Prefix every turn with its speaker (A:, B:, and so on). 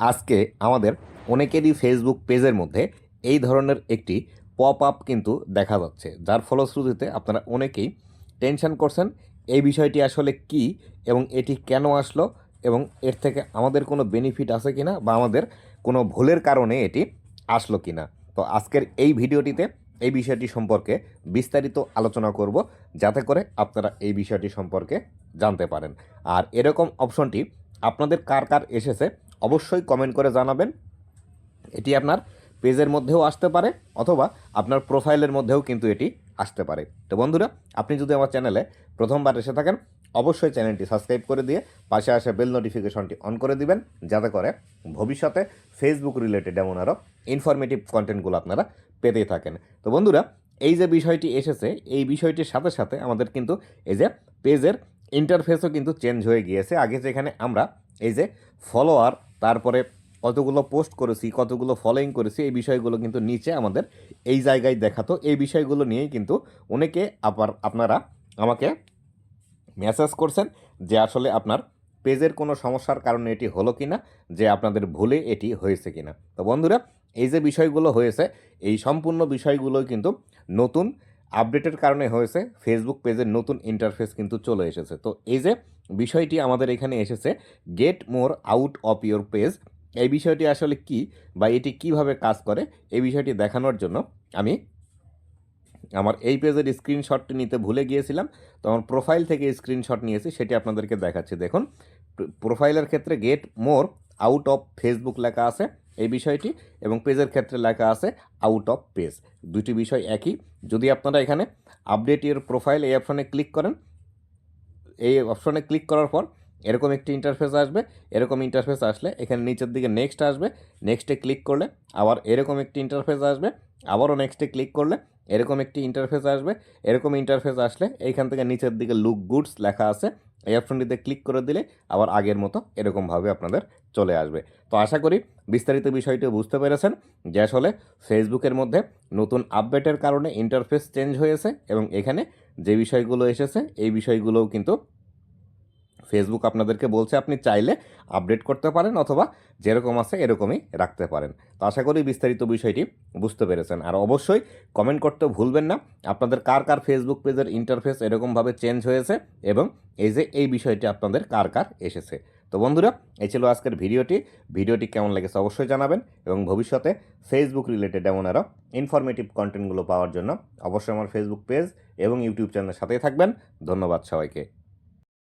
A: আজকে আমাদের অনেকেরই ফেসবুক পেজের মধ্যে এই ধরনের একটি পপ আপ কিন্তু দেখা যাচ্ছে, যার ফলশ্রুতিতে আপনারা অনেকেই টেনশন করছেন এই বিষয়টি আসলে কি এবং এটি কেন আসলো এবং এর থেকে আমাদের কোনো বেনিফিট আছে কিনা বা আমাদের কোনো ভুলের কারণে এটি আসলো কিনা। তো আজকের এই ভিডিওটিতে এই বিষয়টি সম্পর্কে বিস্তারিত আলোচনা করব, যাতে করে আপনারা এই বিষয়টি সম্পর্কে জানতে পারেন। আর এরকম অপশনটি আপনাদের কার কার এসেছে অবশ্যই কমেন্ট করে জানাবেন। এটি আপনার পেজের মধ্যেও আসতে পারে অথবা আপনার প্রোফাইলের মধ্যেও কিন্তু এটি আসতে পারে। তো বন্ধুরা, আপনি যদি আমার চ্যানেলে প্রথমবার এসে থাকেন অবশ্যই চ্যানেলটি সাবস্ক্রাইব করে দিয়ে পাশে আসা বেল নোটিফিকেশনটি অন করে দিবেন, যাতে করে ভবিষ্যতে ফেসবুক রিলেটেড এমন আরও ইনফরমেটিভ কন্টেন্টগুলো আপনারা পেতেই থাকেন। তো বন্ধুরা, এই যে বিষয়টি এসেছে এই বিষয়টির সাথে সাথে আমাদের কিন্তু এই যে পেজের ইন্টারফেসও কিন্তু চেঞ্জ হয়ে গিয়েছে। আগে যেখানে আমরা এই যে ফলোয়ার, তারপরে কতগুলো পোস্ট করেছি, কতগুলো ফলোয়িং করেছি, এই বিষয়গুলো কিন্তু নিচে আমাদের এই জায়গায় দেখাতো। এই বিষয়গুলো নিয়েই কিন্তু অনেকে আবার আপনারা আমাকে মেসেজ করছেন যে আসলে আপনার পেজের কোনো সমস্যার কারণে এটি হলো কি না, যে আপনাদের ভুলে এটি হয়েছে কি না। তো বন্ধুরা, এই যে বিষয়গুলো হয়েছে এই সম্পূর্ণ বিষয়গুলোই কিন্তু নতুন আপডেটের কারণে হয়েছে। ফেসবুক পেজের নতুন ইন্টারফেস কিন্তু চলে এসেছে। তো এই যে বিষয়টি আমাদের এখানে এসেছে, get more out of your page, এই বিষয়টি আসলে কি বা এটি কিভাবে কাজ করে এই বিষয়টি দেখানোর জন্য আমি আমার এই পেজের স্ক্রিনশটটি নিতে ভুলে গিয়েছিলাম। তো আমার প্রোফাইল থেকে স্ক্রিনশট নিয়েছি, সেটি আপনাদেরকে দেখাচ্ছি। দেখুন, প্রোফাইলের ক্ষেত্রে get more out of Facebook লেখা আছে এই বিষয়টি, এবং পেজের ক্ষেত্রে লেখা আছে আউট অফ পেজ। দুটি বিষয় একই। যদি আপনারা এখানে আপডেট ইউর প্রোফাইল এই অপশনে ক্লিক করেন, এই অপশনে ক্লিক করার পর এরকম একটি ইন্টারফেস আসবে। এরকম ইন্টারফেস আসলে এখানে নিচের দিকে নেক্সট আসবে, নেক্সটে ক্লিক করলে আবার এরকম একটি ইন্টারফেস আসবে, আবারও নেক্সটে ক্লিক করলে এরকম একটি ইন্টারফেস আসবে। এরকম ইন্টারফেস আসলে এইখান থেকে নিচের দিকে লুক গুডস লেখা আছে, এই অপশনটিতে ক্লিক করে দিলে আবার আগের মতো এরকমভাবে আপনাদের চলে আসবে। তো আশা করি বিস্তারিত বিষয়টি বুঝতে পেরেছেন যে আসলে ফেসবুকের মধ্যে নতুন আপডেটের কারণে ইন্টারফেস চেঞ্জ হয়েছে এবং এখানে যে বিষয়গুলো এসেছে এই বিষয়গুলোও কিন্তু ফেসবুক আপনাদেরকে বলছে আপনি চাইলে আপডেট করতে পারেন অথবা যেরকম আছে এরকমই রাখতে পারেন। তো আশা করি বিস্তারিত বিষয়টি বুঝতে পেরেছেন। আর অবশ্যই কমেন্ট করতে ভুলবেন না আপনাদের কার কার ফেসবুক পেজের ইন্টারফেস এরকমভাবে চেঞ্জ হয়েছে এবং এই যে এই বিষয়টি আপনাদের কার কার এসেছে। তো বন্ধুরা, এই ছিল আজকের ভিডিওটি কেমন লেগেছে অবশ্যই জানাবেন, এবং ভবিষ্যতে ফেসবুক রিলেটেড এমন আরও ইনফরমেটিভ কন্টেন্টগুলো পাওয়ার জন্য অবশ্যই আমার ফেসবুক পেজ এবং ইউটিউব চ্যানেলের সাথেই থাকবেন। ধন্যবাদ সবাইকে।